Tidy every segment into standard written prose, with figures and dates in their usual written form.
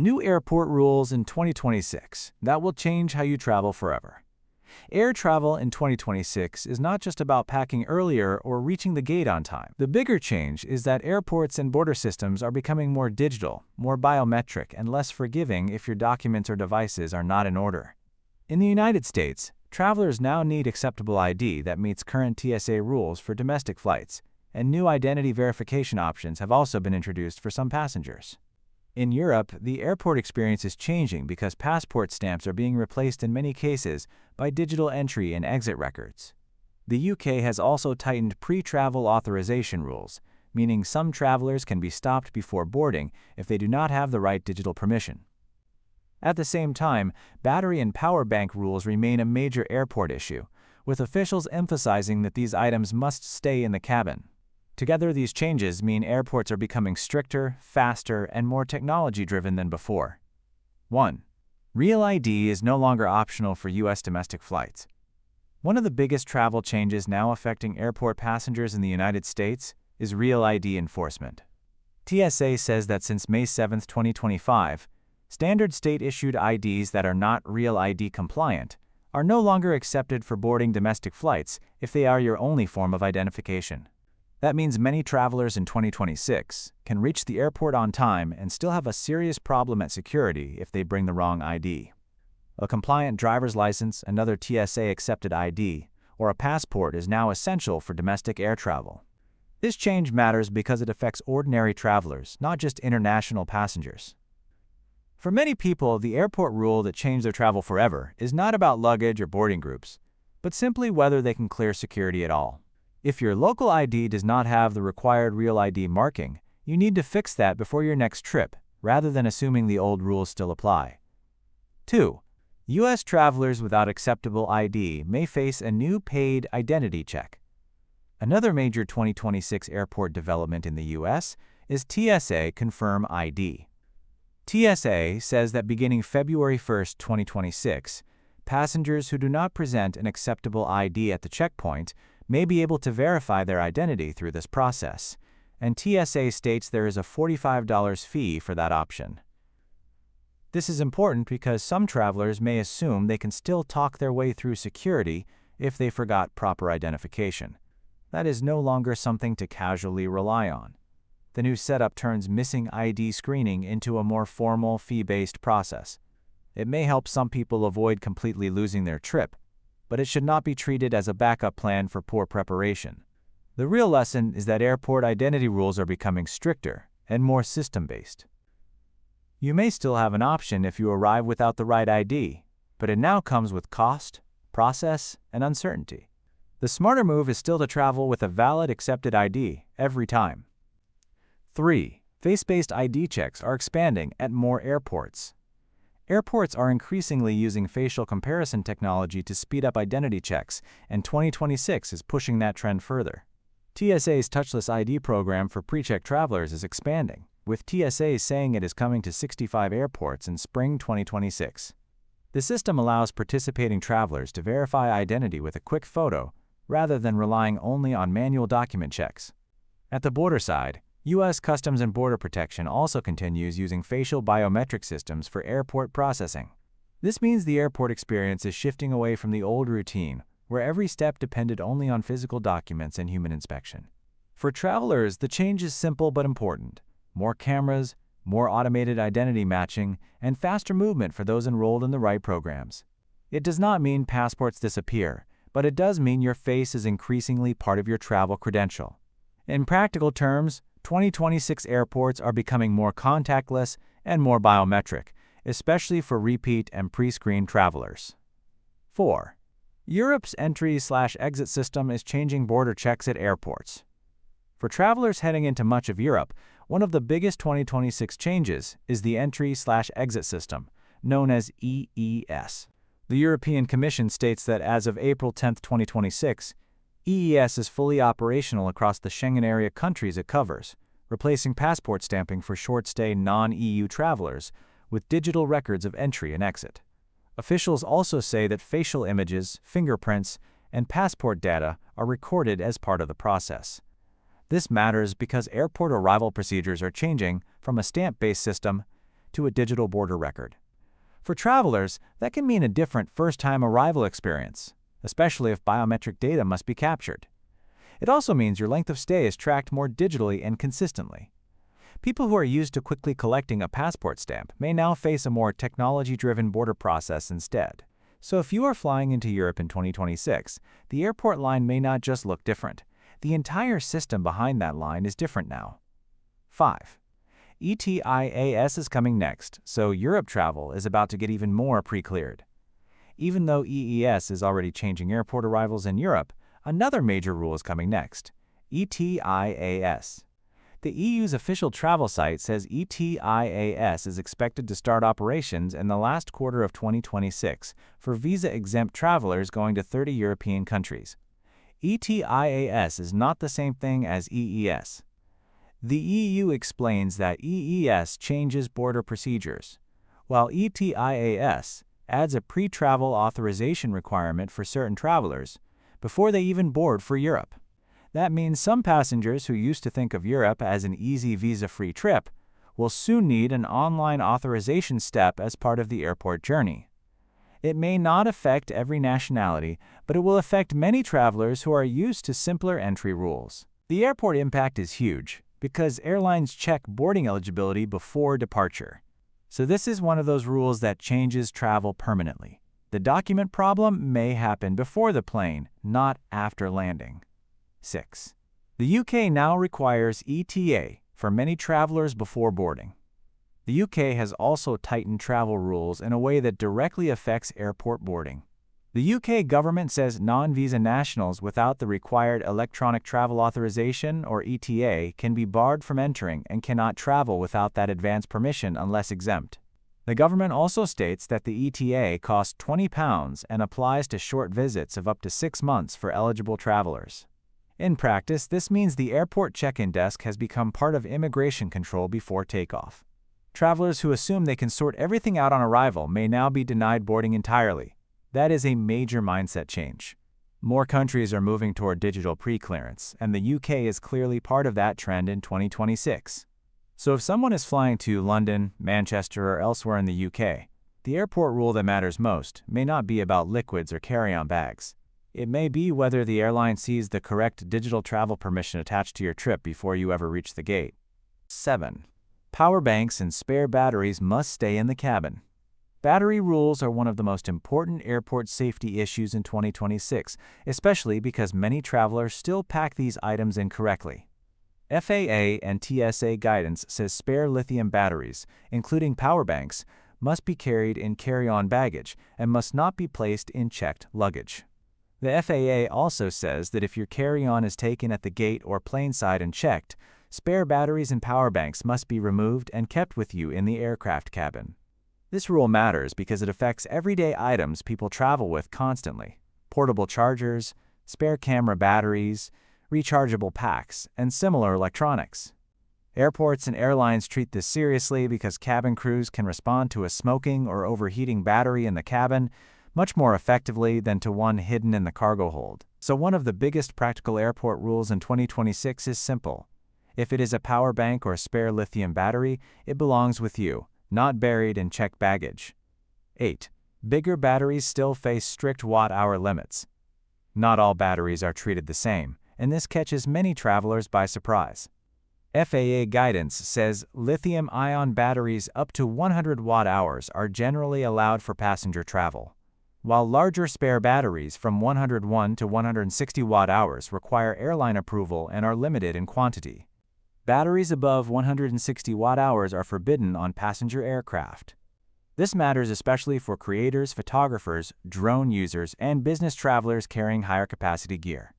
New airport rules in 2026 that will change how you travel forever. Air travel in 2026 is not just about packing earlier or reaching the gate on time. The bigger change is that airports and border systems are becoming more digital, more biometric, and less forgiving if your documents or devices are not in order. In the United States, travelers now need acceptable ID that meets current TSA rules for domestic flights, and new identity verification options have also been introduced for some passengers. In Europe, the airport experience is changing because passport stamps are being replaced in many cases by digital entry and exit records. The UK has also tightened pre-travel authorization rules, meaning some travelers can be stopped before boarding if they do not have the right digital permission. At the same time, battery and power bank rules remain a major airport issue, with officials emphasizing that these items must stay in the cabin. Together, these changes mean airports are becoming stricter, faster, and more technology-driven than before. 1. Real ID is no longer optional for U.S. domestic flights. One of the biggest travel changes now affecting airport passengers in the United States is Real ID enforcement. TSA says that since May 7, 2025, standard state-issued IDs that are not Real ID compliant are no longer accepted for boarding domestic flights if they are your only form of identification. That means many travelers in 2026 can reach the airport on time and still have a serious problem at security if they bring the wrong ID. A compliant driver's license, another TSA-accepted ID, or a passport is now essential for domestic air travel. This change matters because it affects ordinary travelers, not just international passengers. For many people, the airport rule that changed their travel forever is not about luggage or boarding groups, but simply whether they can clear security at all. If your local ID does not have the required Real ID marking, you need to fix that before your next trip, rather than assuming the old rules still apply. 2. U.S. travelers without acceptable ID may face a new paid identity check. Another major 2026 airport development in the U.S. is TSA Confirm ID. TSA says that beginning February 1, 2026, passengers who do not present an acceptable ID at the checkpoint may be able to verify their identity through this process, and TSA states there is a $45 fee for that option. This is important because some travelers may assume they can still talk their way through security if they forgot proper identification. That is no longer something to casually rely on. The new setup turns missing ID screening into a more formal, fee-based process. It may help some people avoid completely losing their trip, but it should not be treated as a backup plan for poor preparation. The real lesson is that airport identity rules are becoming stricter and more system-based. You may still have an option if you arrive without the right ID, but it now comes with cost, process, and uncertainty. The smarter move is still to travel with a valid accepted ID every time. 3. Face-based ID checks are expanding at more airports. Airports are increasingly using facial comparison technology to speed up identity checks, and 2026 is pushing that trend further. TSA's touchless ID program for pre-check travelers is expanding, with TSA saying it is coming to 65 airports in spring 2026. The system allows participating travelers to verify identity with a quick photo, rather than relying only on manual document checks. At the border side, U.S. Customs and Border Protection also continues using facial biometric systems for airport processing. This means the airport experience is shifting away from the old routine, where every step depended only on physical documents and human inspection. For travelers, the change is simple but important. More cameras, more automated identity matching, and faster movement for those enrolled in the right programs. It does not mean passports disappear, but it does mean your face is increasingly part of your travel credential. In practical terms, 2026 airports are becoming more contactless and more biometric, especially for repeat and pre-screened travelers. 4. Europe's entry/exit system is changing border checks at airports. For travelers heading into much of Europe, one of the biggest 2026 changes is the entry/exit system, known as EES. The European Commission states that as of April 10, 2026, EES is fully operational across the Schengen area countries it covers, replacing passport stamping for short-stay non-EU travelers with digital records of entry and exit. Officials also say that facial images, fingerprints, and passport data are recorded as part of the process. This matters because airport arrival procedures are changing from a stamp-based system to a digital border record. For travelers, that can mean a different first-time arrival experience, especially if biometric data must be captured. It also means your length of stay is tracked more digitally and consistently. People who are used to quickly collecting a passport stamp may now face a more technology-driven border process instead. So if you are flying into Europe in 2026, the airport line may not just look different. The entire system behind that line is different now. 5. ETIAS is coming next, so Europe travel is about to get even more pre-cleared. Even though EES is already changing airport arrivals in Europe, another major rule is coming next: ETIAS. The EU's official travel site says ETIAS is expected to start operations in the last quarter of 2026 for visa-exempt travelers going to 30 European countries. ETIAS is not the same thing as EES. The EU explains that EES changes border procedures, while ETIAS adds a pre-travel authorization requirement for certain travelers before they even board for Europe. That means some passengers who used to think of Europe as an easy visa-free trip will soon need an online authorization step as part of the airport journey. It may not affect every nationality, but it will affect many travelers who are used to simpler entry rules. The airport impact is huge because airlines check boarding eligibility before departure. So this is one of those rules that changes travel permanently. The document problem may happen before the plane, not after landing. 6. The UK now requires ETA for many travelers before boarding. The UK has also tightened travel rules in a way that directly affects airport boarding. The UK government says non-visa nationals without the required electronic travel authorization, or ETA, can be barred from entering and cannot travel without that advance permission unless exempt. The government also states that the ETA costs £20 and applies to short visits of up to 6 months for eligible travelers. In practice, this means the airport check-in desk has become part of immigration control before takeoff. Travelers who assume they can sort everything out on arrival may now be denied boarding entirely. That is a major mindset change. More countries are moving toward digital pre-clearance, and the UK is clearly part of that trend in 2026. So if someone is flying to London, Manchester, or elsewhere in the UK, the airport rule that matters most may not be about liquids or carry-on bags. It may be whether the airline sees the correct digital travel permission attached to your trip before you ever reach the gate. 7. Power banks and spare batteries must stay in the cabin. Battery rules are one of the most important airport safety issues in 2026, especially because many travelers still pack these items incorrectly. FAA and TSA guidance says spare lithium batteries, including power banks, must be carried in carry-on baggage and must not be placed in checked luggage. The FAA also says that if your carry-on is taken at the gate or planeside and checked, spare batteries and power banks must be removed and kept with you in the aircraft cabin. This rule matters because it affects everyday items people travel with constantly: portable chargers, spare camera batteries, rechargeable packs, and similar electronics. Airports and airlines treat this seriously because cabin crews can respond to a smoking or overheating battery in the cabin much more effectively than to one hidden in the cargo hold. So one of the biggest practical airport rules in 2026 is simple. If it is a power bank or a spare lithium battery, it belongs with you, not buried in checked baggage. 8. Bigger batteries still face strict watt-hour limits. Not all batteries are treated the same, and this catches many travelers by surprise. FAA guidance says lithium-ion batteries up to 100 watt-hours are generally allowed for passenger travel, while larger spare batteries from 101 to 160 watt-hours require airline approval and are limited in quantity. Batteries above 160 watt-hours are forbidden on passenger aircraft. This matters especially for creators, photographers, drone users, and business travelers carrying higher capacity gear.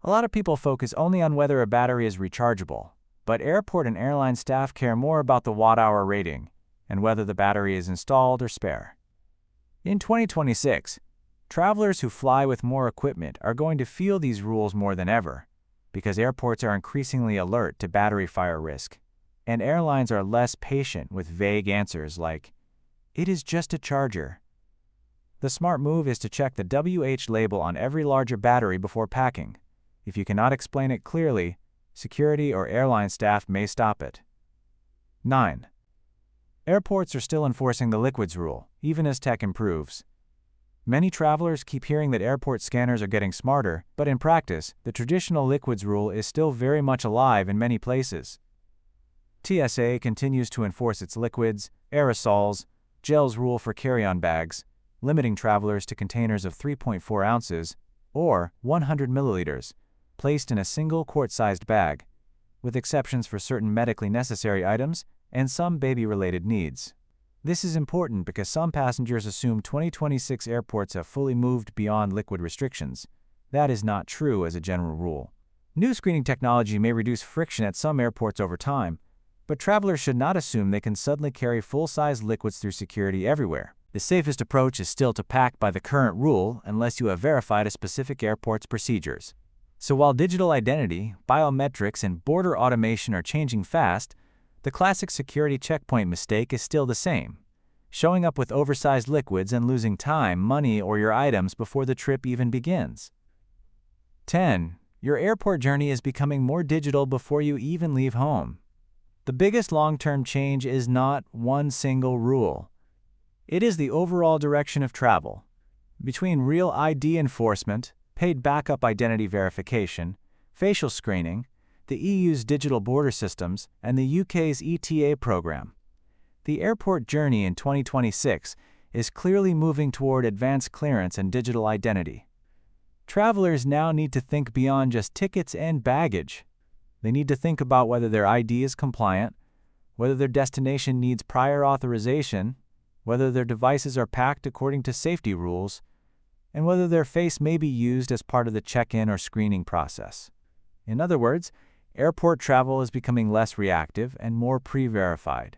A lot of people focus only on whether a battery is rechargeable, but airport and airline staff care more about the watt-hour rating and whether the battery is installed or spare. In 2026, travelers who fly with more equipment are going to feel these rules more than ever, because airports are increasingly alert to battery fire risk, and airlines are less patient with vague answers like, "It is just a charger." The smart move is to check the WH label on every larger battery before packing. If you cannot explain it clearly, security or airline staff may stop it. 9. Airports are still enforcing the liquids rule, even as tech improves. Many travelers keep hearing that airport scanners are getting smarter, but in practice, the traditional liquids rule is still very much alive in many places. TSA continues to enforce its liquids, aerosols, gels rule for carry-on bags, limiting travelers to containers of 3.4 ounces, or 100 milliliters, placed in a single quart-sized bag, with exceptions for certain medically necessary items and some baby-related needs. This is important because some passengers assume 2026 airports have fully moved beyond liquid restrictions. That is not true as a general rule. New screening technology may reduce friction at some airports over time, but travelers should not assume they can suddenly carry full-size liquids through security everywhere. The safest approach is still to pack by the current rule unless you have verified a specific airport's procedures. So while digital identity, biometrics, and border automation are changing fast, the classic security checkpoint mistake is still the same: showing up with oversized liquids and losing time, money, or your items before the trip even begins. 10. Your airport journey is becoming more digital before you even leave home. The biggest long-term change is not one single rule. It is the overall direction of travel. Between real ID enforcement, paid backup identity verification, facial screening, the EU's digital border systems, and the UK's ETA program, the airport journey in 2026 is clearly moving toward advanced clearance and digital identity. Travelers now need to think beyond just tickets and baggage. They need to think about whether their ID is compliant, whether their destination needs prior authorization, whether their devices are packed according to safety rules, and whether their face may be used as part of the check-in or screening process. In other words, airport travel is becoming less reactive and more pre-verified.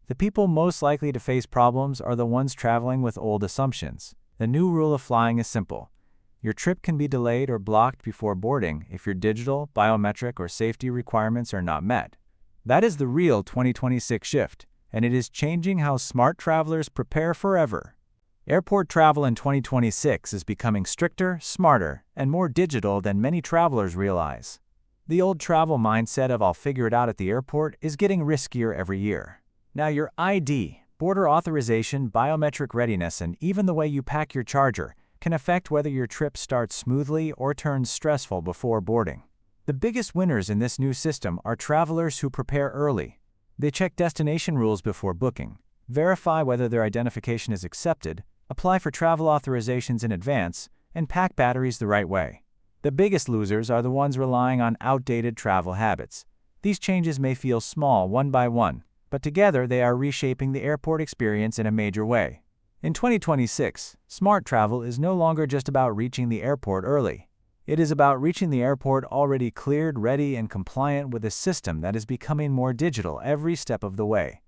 The people most likely to face problems are the ones traveling with old assumptions. The new rule of flying is simple: your trip can be delayed or blocked before boarding if your digital, biometric, or safety requirements are not met. That is the real 2026 shift, and it is changing how smart travelers prepare forever. Airport travel in 2026 is becoming stricter, smarter, and more digital than many travelers realize. The old travel mindset of "I'll figure it out at the airport" is getting riskier every year. Now your ID, border authorization, biometric readiness, and even the way you pack your charger can affect whether your trip starts smoothly or turns stressful before boarding. The biggest winners in this new system are travelers who prepare early. They check destination rules before booking, verify whether their identification is accepted, apply for travel authorizations in advance, and pack batteries the right way. The biggest losers are the ones relying on outdated travel habits. These changes may feel small one by one, but together they are reshaping the airport experience in a major way. In 2026, smart travel is no longer just about reaching the airport early. It is about reaching the airport already cleared, ready, and compliant with a system that is becoming more digital every step of the way.